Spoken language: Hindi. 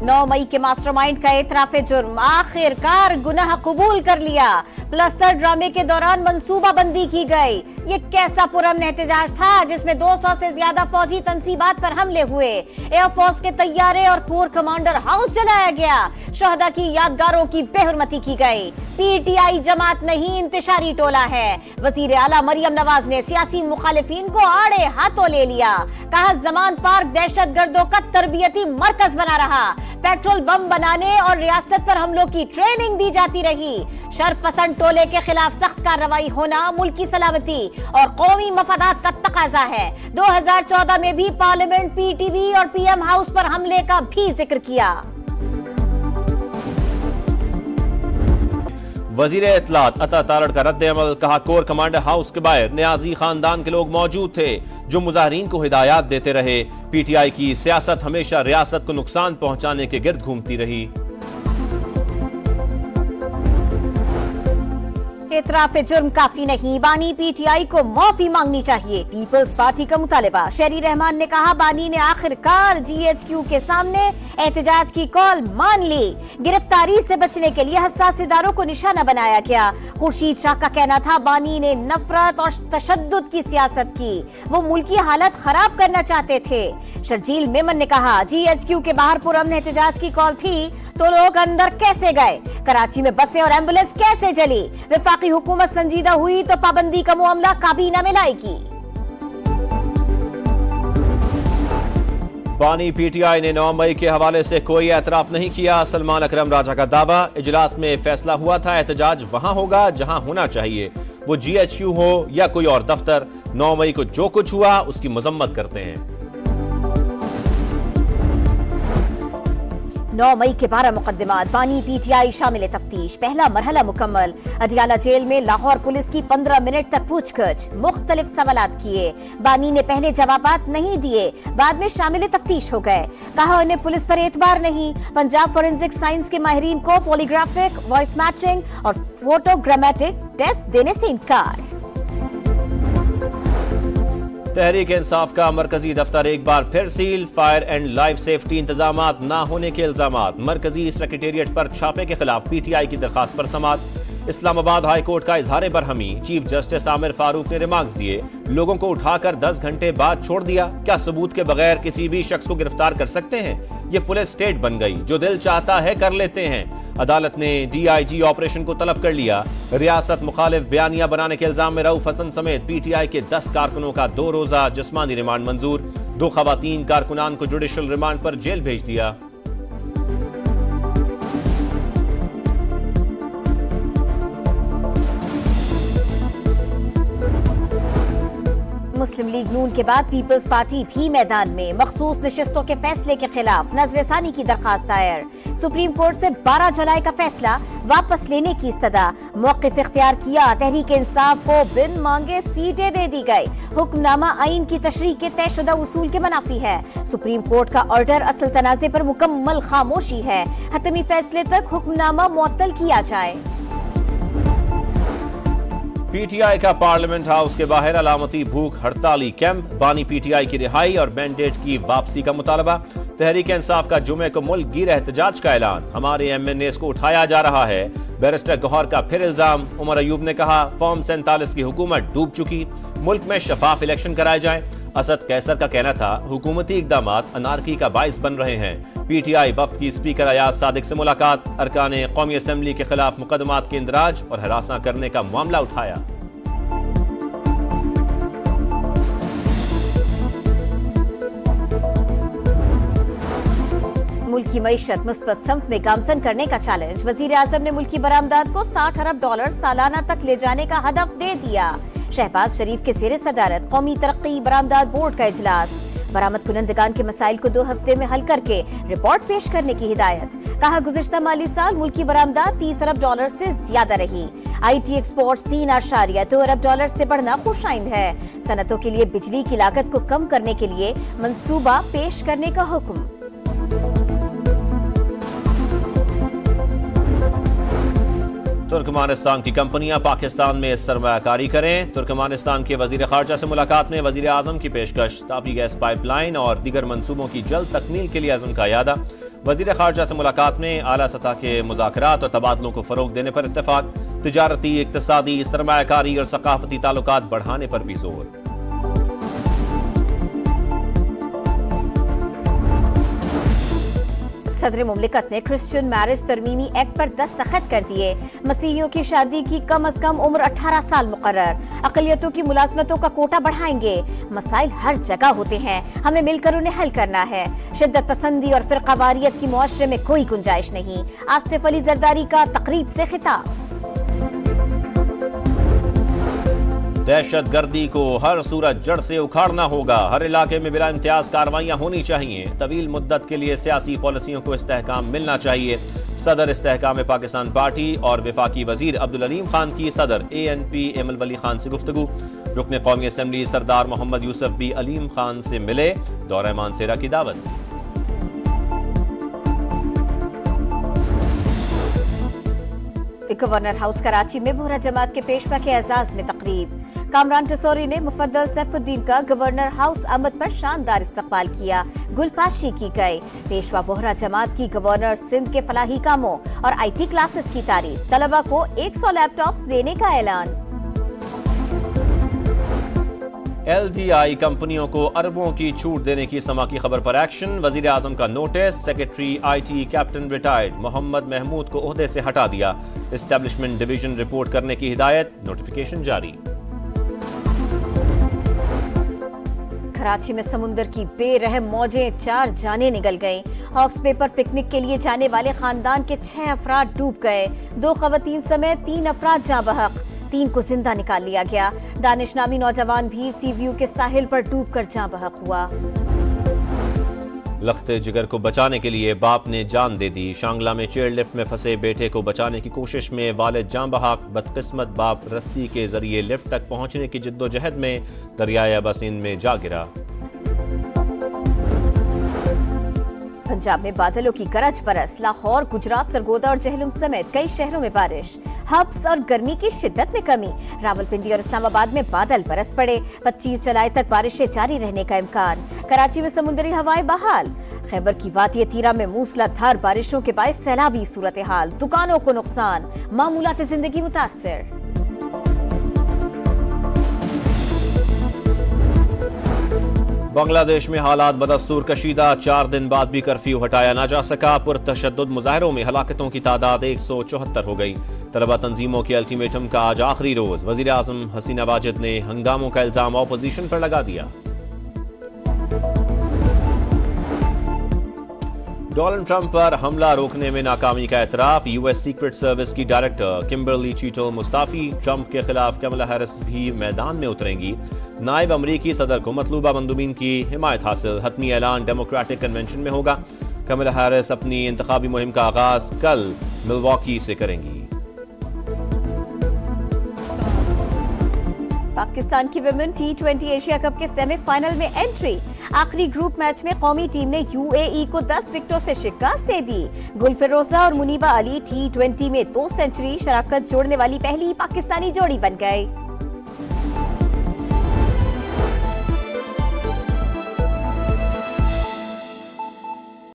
9 मई के मास्टरमाइंड का एतराफ़े जुर्म, आखिरकार गुनाह कबूल कर लिया। प्लस्तर ड्रामे के दौरान मंसूबाबंदी की गई। ये कैसा पुरअमन एहतजाज था जिसमें 200 से ज्यादा फौजी तंसीबात पर हमले हुए, एयरफोर्स के तैयारे और कोर कमांडर हाउस जलाया गया, शहदा की यादगारों की बेहुरमती की गई। पीटीआई जमात नहीं इंतशारी टोला है। वजीर आला मरियम नवाज ने सियासी मुखालिफिन को आड़े हाथों ले लिया। कहा जमान पार्क दहशतगर्दों का तरबियती मरकज बना रहा। पेट्रोल बम बनाने और रियासत पर हमलों की ट्रेनिंग दी जाती रही। शरपसंद टोले के खिलाफ सख्त कार्रवाई होना मुल्क की सलामती और कौमी मफादात का तकाजा है। 2014 में भी पार्लियामेंट पीटीवी और पीएम हाउस पर हमले का भी जिक्र किया। वजीर इत्तलात अता तारड़ का रद्द अमल, कहा कोर कमांडर हाउस के बाहर न्याजी खानदान के लोग मौजूद थे जो मुजाहरीन को हिदायत देते रहे। पीटीआई की सियासत हमेशा रियासत को नुकसान पहुंचाने के गिर्द घूमती रही। एतराफ़े जुर्म काफी नहीं, बानी पीटीआई को माफी मांगनी चाहिए, पीपल्स पार्टी का मुतालिबा। शहरी रहमान ने कहा बानी ने आखिरकार जीएचक्यू के सामने एहतजाज की कॉल मान ली। गिरफ्तारी से बचने के लिए हसास इदारों को निशाना बनाया गया। खुर्शीद शाह का कहना था बानी ने नफरत और तशद्दुद की सियासत की, वो मुल्क की हालत खराब करना चाहते थे। शर्जील मेमन ने कहा जीएचक्यू के बाहर पुरअमन एहतजाज की कॉल थी तो लोग अंदर कैसे गए, कराची में बसें और एम्बुलेंस कैसे चली। वफाकी हुकूमत संजीदा हुई तो पाबंदी का मामला काबीना में लाएगी। बानी पीटीआई ने 9 मई के हवाले से कोई एतराफ नहीं किया। सलमान अकरम राजा का दावा, इजलास में फैसला हुआ था एहतजाज वहां होगा जहां होना चाहिए, वो जीएचक्यू हो या कोई और दफ्तर। 9 मई को जो कुछ हुआ उसकी मजम्मत करते हैं। 9 मई के 12 मुकदमात, बानी पीटीआई शामिल तफ्तीश, पहला मरहला मुकम्मल। अडियाला जेल में लाहौर पुलिस की 15 मिनट तक पूछगछ, मुख्तलिफ सवालात किए। बानी ने पहले जवाबात नहीं दिए, बाद में शामिल तफ्तीश हो गए। कहा उन्हें पुलिस पर एतबार नहीं। पंजाब फोरेंसिक साइंस के माहिरीन को पॉलीग्राफिक, वॉइस मैचिंग और फोटोग्रामेटिक टेस्ट देने से इनकार। तहरीक इंसाफ का मरकजी दफ्तर एक बार फिर seal, fire and life safety इंतजामात न होने के इल्जामात। मरकजी सेक्रेटेरिएट पर छापे के खिलाफ पीटीआई की दरखास्त पर समाअत। इस्लामाबाद हाई कोर्ट का इजहार बरहमी, चीफ जस्टिस आमिर फारूक ने रिमार्क्स दिए, लोगों को उठाकर 10 घंटे बाद छोड़ दिया, क्या सबूत के बगैर किसी भी शख्स को गिरफ्तार कर सकते हैं? ये पुलिस स्टेट बन गई, जो दिल चाहता है कर लेते हैं। अदालत ने डीआईजी ऑपरेशन को तलब कर लिया। रियासत मुखालिफ बयानिया बनाने के इल्जाम में रऊफ हसन समेत पीटीआई के 10 कारकुनों का 2 रोजा जिस्मानी रिमांड मंजूर। 2 खवातीन कारकुनान को जुडिशल रिमांड पर जेल भेज दिया। मुस्लिम लीग नून के बाद पीपल्स पार्टी भी मैदान में, मखसूस नशिस्तों के फैसले के खिलाफ नजरसानी की दरखास्त दायर। सुप्रीम कोर्ट से 12 जुलाई का फैसला वापस लेने की इस्तदा, मौक़िफ़ इख्तियार किया। तहरीक इंसाफ को बिन मांगे सीटें दे दी गई। हुक्मनामा आइन की तशरीह के तयशुदा उसूल के मुनाफी है। सुप्रीम कोर्ट का ऑर्डर असल तनाज़े पर मुकम्मल खामोशी है। हतमी फैसले तक हुक्मनामा मुअत्तल किया जाए। पीटीआई का पार्लियामेंट हाउस के बाहर अलामती भूख हड़ताली कैंप, बानी पीटीआई की रिहाई और मैंडेट की वापसी का मुतालबा। तहरीक इंसाफ का जुमे को मुल्क गिर एहतजाज का ऐलान, हमारे एमएनएस को उठाया जा रहा है। बैरिस्टर गौहर का फिर इल्जाम, उमर अयूब ने कहा फॉर्म 47 की हुकूमत डूब चुकी, मुल्क में शफाफ इलेक्शन कराए जाएं। असद कैसर का कहना था हुकूमती इकदामात अनारकी का बाइस बन रहे हैं। पीटीआई वफ्द की स्पीकर अयाज सादिक से मुलाकात, अरकान कौमी असम्बली के खिलाफ मुकदमात के इंदराज और हरासा करने का मामला उठाया। मुल्क की मईशत मुस्बत समत में गामजन करने का चैलेंज, वजीर आजम ने मुल्की बरामदात को $60 अरब सालाना तक ले जाने का हदफ दे दिया। शहबाज शरीफ के ज़ेरे सदारत कौमी तरक्की बरामदात बोर्ड का इजलास, बरामद कुनंदगान के मसाइल को 2 हफ्ते में हल करके रिपोर्ट पेश करने की हिदायत। कहा गुज़िश्ता माली साल मुल्की बरामदात $30 अरब से ज्यादा रही। IT एक्सपोर्ट्स $3.2 अरब से बढ़ना खुशाइंद है। सनतों के लिए बिजली की लागत को कम करने के लिए मंसूबा पेश करने का हुक्म। तुर्कमानिस्तान की कंपनियां पाकिस्तान में सरमायाकारी करें, तुर्कमानिस्तान के वजीर खारजा से मुलाकात में वजीर आजम की पेशकश। तापी गैस पाइपलाइन और दीगर मंसूबों की जल्द तकमील के लिए अज़म का यादा। वजीर खारजा से मुलाकात में आला सतह के मुज़ाकरात और तबादलों को फरोग देने पर इत्तेफाक। तिजारती, इक्तिसादी, सरमायाकारी और सकाफती ताल्लुकात बढ़ाने पर भी जोर। सदर मुमलिकत ने क्रिश्चियन मैरिज तरमीमी एक्ट पर दस्तखत कर दिए। मसीहियों की शादी की कम अज कम उम्र 18 साल मुकर्रर। अक़लियतों की मुलाजमतों का कोटा बढ़ाएंगे। मसाइल हर जगह होते हैं, हमें मिलकर उन्हें हल करना है। शिद्दत पसंदी और फिरकावारियत की मुआशरे में कोई गुंजाइश नहीं। आसिफ अली जरदारी का तकरीब से खिताब। दहशत गर्दी को हर सूरत जड़ से उखाड़ना होगा। हर इलाके में बिला इम्तियाज कार्रवाइयां होनी चाहिए। तवील मुद्दत के लिए सियासी पॉलिसियों को इस्तेहकाम मिलना चाहिए। सदर इस्तेहकाम पाकिस्तान पार्टी और वफाकी वजीर अब्दुल अलीम खान की सदर ANP एमल वली खान से गुफ्तगू। रुकन कौमी असम्बली सरदार मोहम्मद यूसुफ भी अलीम खान से मिले। दौरा मानसेरा की दावत। गवर्नर हाउस कराची में बोहरा जमात के पेशवा के एजाज में तकरीब। कामरान टसोरी ने मुफद्दल सैफुद्दीन का गवर्नर हाउस आमद पर शानदार इस्तकबाल किया। गुलपाशी की गई। पेशवा बोहरा जमात की गवर्नर सिंध के फलाही कामों और IT क्लासेस की तारीफ। तलबा को 100 लैपटॉप्स देने का ऐलान। LDI कंपनियों को अरबों की छूट देने की समा की खबर पर एक्शन। वजीर आजम का notice. Secretary IT captain retired Mohammad Mahmood को ओहदे से हटा दिया। एस्टेब्लिशमेंट डिवीजन रिपोर्ट करने की हिदायत। नोटिफिकेशन जारी। कराची में समुंदर की बेरहम मौजें, 4 जानें निगल गईं। हॉक्स बे पर पिकनिक के लिए जाने वाले खानदान के 6 अफराद डूब गए। 2 खवातीन समेत 3 अफराद जाँ बहक। 3 को जिंदा निकाल लिया गया। दानिश नामी नौजवान भी सी व्यू के साहिल पर डूबकर जाँ बहक हुआ। लख्ते जिगर को बचाने के लिए बाप ने जान दे दी। शांगला में चेयर लिफ्ट में फंसे बेटे को बचाने की कोशिश में वालिद जाँ बहक। बदकिस्मत बाप रस्सी के जरिए लिफ्ट तक पहुंचने की जिद्दोजहद में दरियाए बसिन में जा गिरा। पंजाब में बादलों की गरज बरस। लाहौर, गुजरात, सरगोदा और जहलुम समेत कई शहरों में बारिश। हब्स और गर्मी की शिद्दत में कमी। रावलपिंडी और इस्लामाबाद में बादल बरस पड़े। 25 जुलाई तक बारिशें जारी रहने का इम्कान। कराची में समुद्री हवाएं बहाल। खैबर की वादिय तीरा में मूसलाधार बारिशों के बायस सैलाबी सूरत हाल। दुकानों को नुकसान। मामूलात जिंदगी मुतासिर। बांग्लादेश में हालात बदस्तूर कशीदा। 4 दिन बाद भी कर्फ्यू हटाया ना जा सका। पुरतशद्दुद मुजाहरों में हलाकतों की तादाद 174 हो गई। तलबा तंजीमों के अल्टीमेटम का आज आखिरी रोज। वजीर आजम हसीना वाजिद ने हंगामों का इल्जाम ऑपोजिशन पर लगा दिया। डोनाल्ड ट्रंप पर हमला रोकने में नाकामी का एतराफ। US सीक्रेट सर्विस की डायरेक्टर किम्बरली चीटो मुस्ताफी। ट्रंप के खिलाफ कमला हैरिस भी मैदान में उतरेंगी। नायब अमरीकी सदर को मतलूबा मंदूबीन की हिमायत हासिल। हतमी ऐलान डेमोक्रेटिक कन्वेंशन में होगा। कमला हैरिस अपनी इंतखाबी मुहिम का आगाज कल मिल्वॉकी से करेंगी। पाकिस्तान की विमेन T20 एशिया कप के सेमीफाइनल में एंट्री। आखिरी ग्रुप मैच में कौमी टीम ने UAE को 10 विकेटों से शिकस्त दे दी। गुलफिरोजा और मुनीबा अली T20 में 2 सेंचुरी शराकत जोड़ने वाली पहली पाकिस्तानी जोड़ी बन गए।